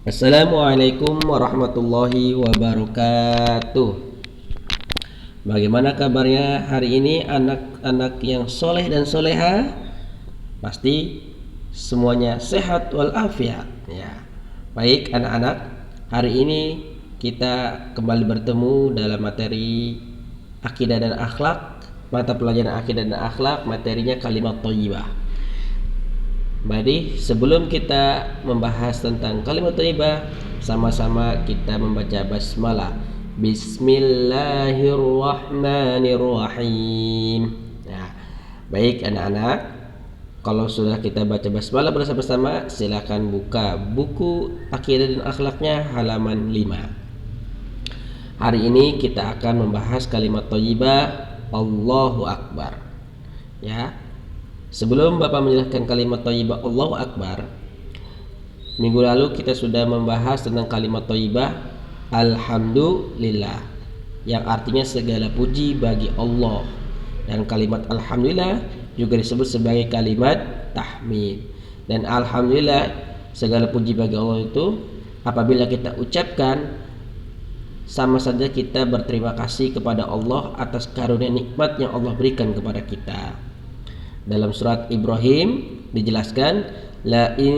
Assalamualaikum warahmatullahi wabarakatuh. Bagaimana kabarnya hari ini anak-anak yang soleh dan soleha? Pasti semuanya sehat walafiat ya. Baik anak-anak, hari ini kita kembali bertemu dalam materi akidah dan akhlak. Mata pelajaran akidah dan akhlak, materinya kalimat thayyibah. Mari sebelum kita membahas tentang kalimat thayyibah, sama-sama kita membaca basmalah. Bismillahirrahmanirrahim. Nah, baik anak-anak, kalau sudah kita baca basmalah bersama-sama, silakan buka buku akidah dan akhlaknya halaman 5. Hari ini kita akan membahas kalimat thayyibah Allahu Akbar. Ya. Sebelum Bapak menjelaskan kalimat thayyibah Allahu Akbar, minggu lalu kita sudah membahas tentang kalimat thayyibah Alhamdulillah, yang artinya segala puji bagi Allah. Dan kalimat Alhamdulillah juga disebut sebagai kalimat tahmid. Dan Alhamdulillah, segala puji bagi Allah itu apabila kita ucapkan, sama saja kita berterima kasih kepada Allah atas karunia nikmat yang Allah berikan kepada kita. Dalam surat Ibrahim dijelaskan, la in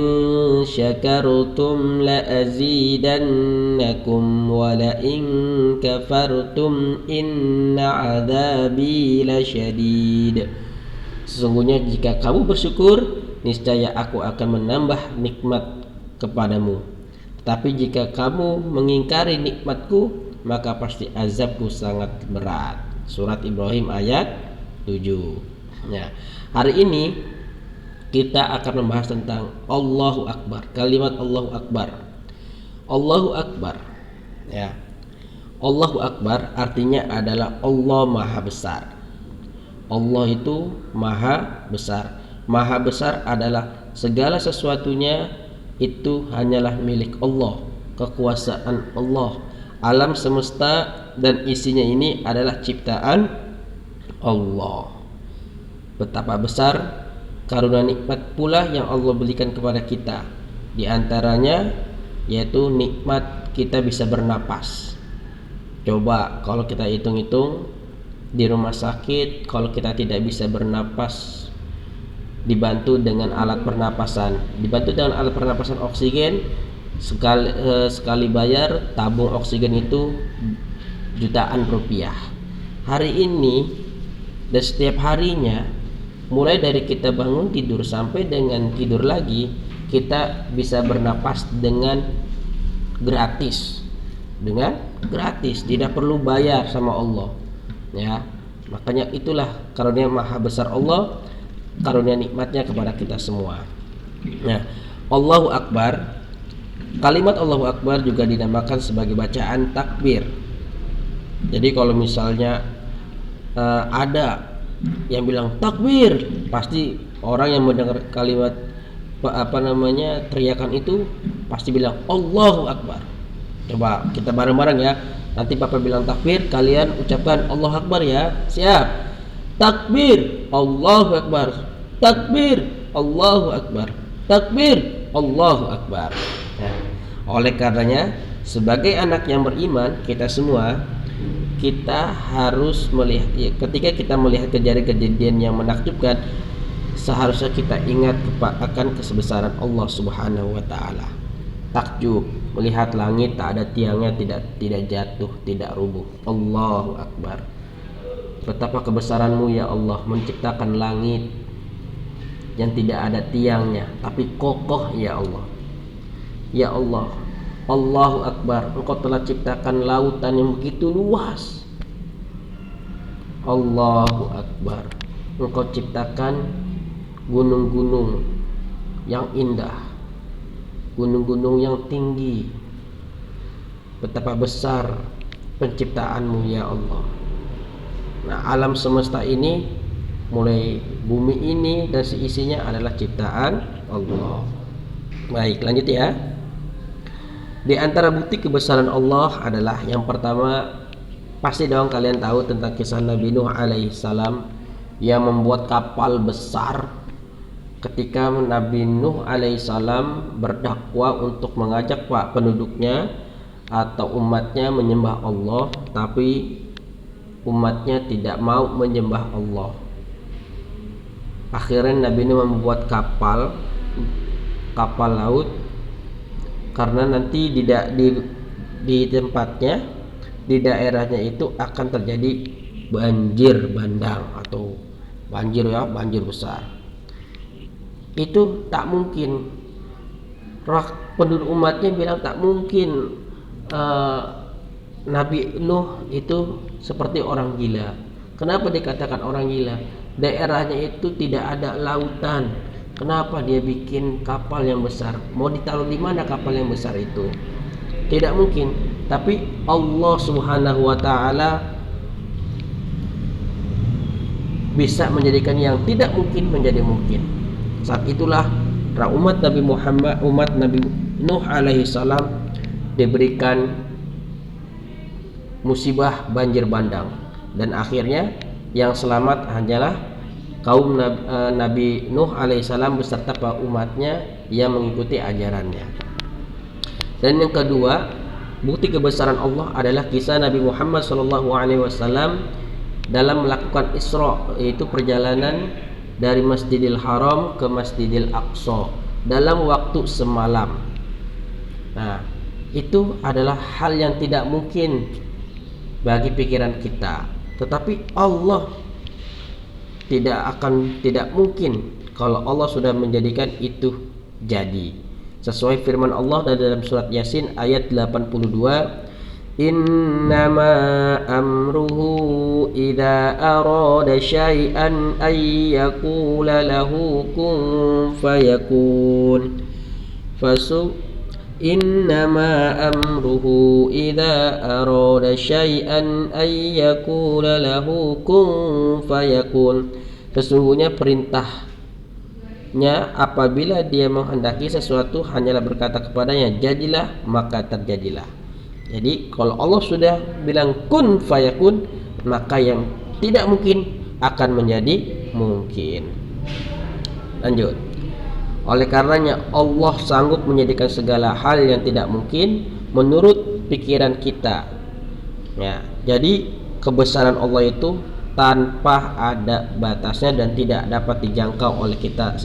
syakartum la azidannakum wa la in kafartum inna adzabi lasyadid. Sesungguhnya jika kamu bersyukur, niscaya aku akan menambah nikmat kepadamu. Tapi jika kamu mengingkari nikmatku, maka pasti azabku sangat berat. Surat Ibrahim ayat 7. Ya, hari ini kita akan membahas tentang Allahu Akbar. Kalimat Allahu Akbar. Allahu Akbar. Ya. Allahu Akbar artinya adalah Allah Maha Besar. Allah itu Maha Besar. Maha Besar adalah segala sesuatunya itu hanyalah milik Allah, kekuasaan Allah. Alam semesta dan isinya ini adalah ciptaan Allah. Betapa besar karunia nikmat pula yang Allah berikan kepada kita. Di antaranya yaitu nikmat kita bisa bernapas. Coba kalau kita hitung-hitung di rumah sakit, kalau kita tidak bisa bernapas, dibantu dengan alat pernapasan, oksigen, sekali bayar tabung oksigen itu jutaan rupiah. Hari ini dan setiap harinya, mulai dari kita bangun tidur sampai dengan tidur lagi, kita bisa bernapas dengan gratis. Tidak perlu bayar sama Allah. Ya, makanya itulah karunia Maha Besar Allah, karunia nikmatnya kepada kita semua. Nah, Allahu Akbar, kalimat Allahu Akbar juga dinamakan sebagai bacaan takbir. Jadi kalau misalnya ada yang bilang takbir, pasti orang yang mendengar kalimat teriakan itu pasti bilang Allahu Akbar. Coba kita bareng-bareng ya. Nanti Bapak bilang takbir, kalian ucapkan Allahu Akbar ya. Siap? Takbir, Allahu Akbar. Takbir, Allahu Akbar. Takbir, Allahu Akbar. Nah, oleh karenanya sebagai anak yang beriman, kita harus melihat, ketika kita melihat kejadian yang menakjubkan, seharusnya kita ingat akan kesebesaran Allah Subhanahu wa taala. Takjub melihat langit tak ada tiangnya, tidak jatuh, tidak rubuh. Allahu Akbar. Betapa kebesaranmu ya Allah, menciptakan langit yang tidak ada tiangnya tapi kokoh ya Allah. Ya Allah, Allahu Akbar, Engkau telah ciptakan lautan yang begitu luas. Allahu Akbar, Engkau ciptakan gunung-gunung yang indah, gunung-gunung yang tinggi. Betapa besar penciptaanmu ya Allah. Nah, alam semesta ini, mulai bumi ini dan seisinya adalah ciptaan Allah. Baik, lanjut ya. Di antara bukti kebesaran Allah adalah yang pertama, pasti dong kalian tahu tentang kisah Nabi Nuh alaihissalam yang membuat kapal besar ketika Nabi Nuh alaihissalam berdakwah untuk mengajak penduduknya atau umatnya menyembah Allah, tapi umatnya tidak mau menyembah Allah. Akhirnya Nabi Nuh membuat kapal laut, karena nanti di tempatnya, di daerahnya itu akan terjadi banjir bandang atau banjir besar. Itu tak mungkin. Penduduk umatnya bilang tak mungkin Nabi Nuh itu seperti orang gila. Kenapa dikatakan orang gila? Daerahnya itu tidak ada lautan. Kenapa dia bikin kapal yang besar? Mau ditaruh di mana kapal yang besar itu? Tidak mungkin. Tapi Allah Subhanahu wa taala bisa menjadikan yang tidak mungkin menjadi mungkin. Saat itulah umat Nabi Nuh alaihi salam diberikan musibah banjir bandang, dan akhirnya yang selamat hanyalah kaum Nabi Nuh alaihissalam beserta umatnya yang mengikuti ajarannya. Dan yang kedua, bukti kebesaran Allah adalah kisah Nabi Muhammad SAW dalam melakukan Isra, yaitu perjalanan dari Masjidil Haram ke Masjidil Aqsa dalam waktu semalam. Nah, itu adalah hal yang tidak mungkin bagi pikiran kita, tetapi Allah tidak mungkin kalau Allah sudah menjadikan itu jadi. Sesuai firman Allah dalam surat Yasin ayat 82, innama amruhu idza arada syai'an ay yaqula lahu kun fayakun. Innama amruhu idza arada syai'an ay yaqula lahu kun fayakun. Sesungguhnya perintahnya apabila dia menghendaki sesuatu hanyalah berkata kepadanya jadilah, maka terjadilah. Jadi kalau Allah sudah bilang kun fayakun, maka yang tidak mungkin akan menjadi mungkin. Lanjut. Oleh karenanya Allah sanggup menjadikan segala hal yang tidak mungkin menurut pikiran kita. Ya, jadi kebesaran Allah itu tanpa ada batasnya dan tidak dapat dijangkau oleh kita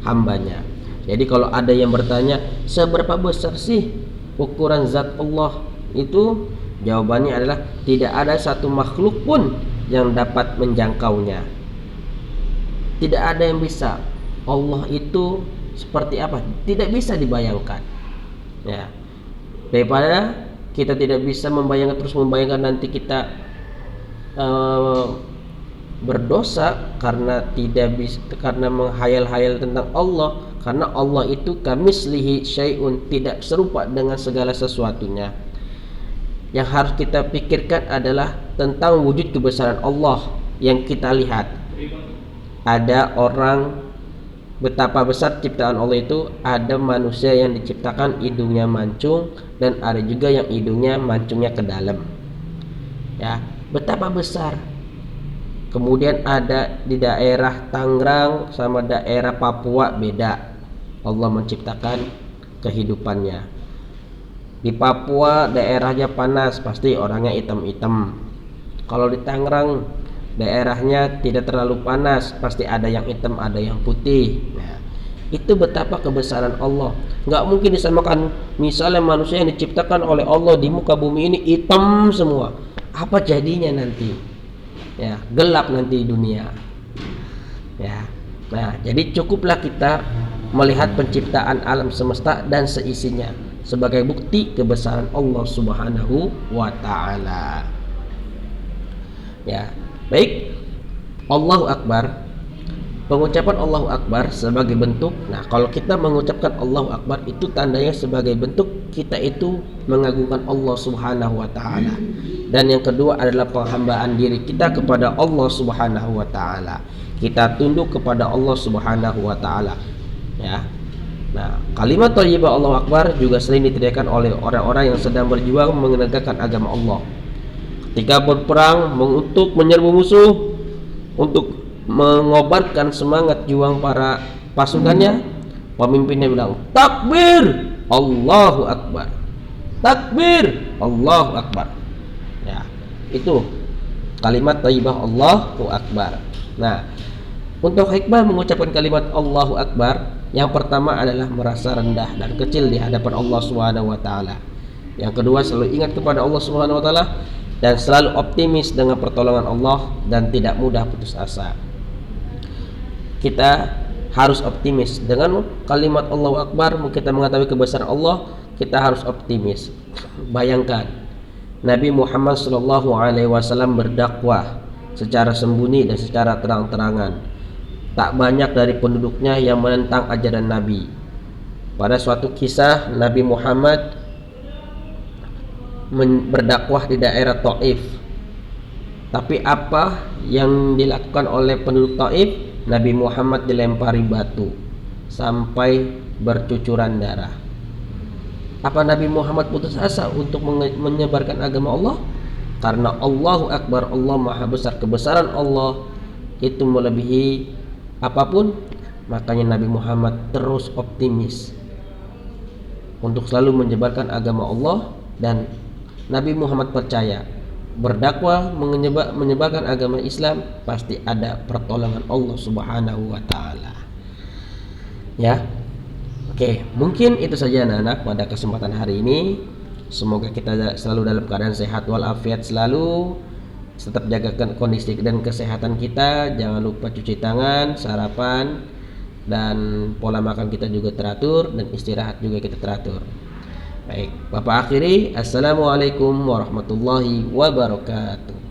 hambanya. Jadi kalau ada yang bertanya, seberapa besar sih ukuran zat Allah itu? Jawabannya adalah tidak ada satu makhluk pun yang dapat menjangkaunya. Tidak ada yang bisa. Allah itu seperti apa? Tidak bisa dibayangkan. Ya. Daripada kita tidak bisa membayangkan nanti kita berdosa karena menghayal-hayal tentang Allah, karena Allah itu kamislihi syai'un, tidak serupa dengan segala sesuatunya. Yang harus kita pikirkan adalah tentang wujud kebesaran Allah yang kita lihat. Ada orang, betapa besar ciptaan Allah itu. Ada manusia yang diciptakan hidungnya mancung, dan ada juga yang hidungnya mancungnya ke dalam. Ya, betapa besar. Kemudian ada di daerah Tangerang sama daerah Papua beda. Allah menciptakan kehidupannya. Di Papua daerahnya panas, pasti orangnya hitam-hitam. Kalau di Tangerang daerahnya tidak terlalu panas, pasti ada yang hitam, ada yang putih. Nah, itu betapa kebesaran Allah. Nggak mungkin disamakan. Misalnya manusia yang diciptakan oleh Allah di muka bumi ini hitam semua, apa jadinya nanti? Ya, gelap nanti dunia. Ya. Nah, jadi cukuplah kita melihat penciptaan alam semesta dan seisinya sebagai bukti kebesaran Allah Subhanahu wa taala. Ya, baik. Allahu Akbar. Pengucapan Allahu Akbar sebagai bentuk. Nah, kalau kita mengucapkan Allahu Akbar itu tandanya sebagai bentuk kita itu mengagungkan Allah Subhanahu wa taala. Dan yang kedua adalah penghambaan diri kita kepada Allah Subhanahu wa taala. Kita tunduk kepada Allah Subhanahu wa taala. Ya. Nah, kalimat thayyibah Allahu Akbar juga sering diteriakkan oleh orang-orang yang sedang berjuang menegakkan agama Allah. Ketika berperang untuk menyerbu musuh, untuk mengobarkan semangat juang para pasukannya, pemimpinnya bilang takbir, Allahu Akbar, takbir, Allahu Akbar. Ya, itu kalimat thayyibah Allahu Akbar. Nah, untuk hikmah mengucapkan kalimat Allahu Akbar, yang pertama adalah merasa rendah dan kecil di hadapan Allah Subhanahu wa taala. Yang kedua, selalu ingat kepada Allah Subhanahu wa taala dan selalu optimis dengan pertolongan Allah dan tidak mudah putus asa. Kita harus optimis dengan kalimat Allahu Akbar. Kita mengetahui kebesaran Allah, kita harus optimis. Bayangkan Nabi Muhammad SAW berdakwah secara sembunyi dan secara terang-terangan. Tak banyak dari penduduknya yang menentang ajaran Nabi. Pada suatu kisah, Nabi Muhammad berdakwah di daerah Taif. Tapi apa yang dilakukan oleh penduduk Taif? Nabi Muhammad dilempari batu sampai bercucuran darah. Apa Nabi Muhammad putus asa untuk menyebarkan agama Allah? Karena Allahu Akbar, Allah Maha Besar, kebesaran Allah itu melebihi apapun. Makanya Nabi Muhammad terus optimis untuk selalu menyebarkan agama Allah. Dan Nabi Muhammad percaya berdakwah menyebarkan agama Islam pasti ada pertolongan Allah Subhanahu wa taala. Ya. Oke, mungkin itu saja anak-anak pada kesempatan hari ini. Semoga kita selalu dalam keadaan sehat walafiat selalu. Tetap jaga kondisi dan kesehatan kita. Jangan lupa cuci tangan, sarapan, dan pola makan kita juga teratur, dan istirahat juga kita teratur. Baik, Bapak akhiri. Assalamualaikum warahmatullahi wabarakatuh.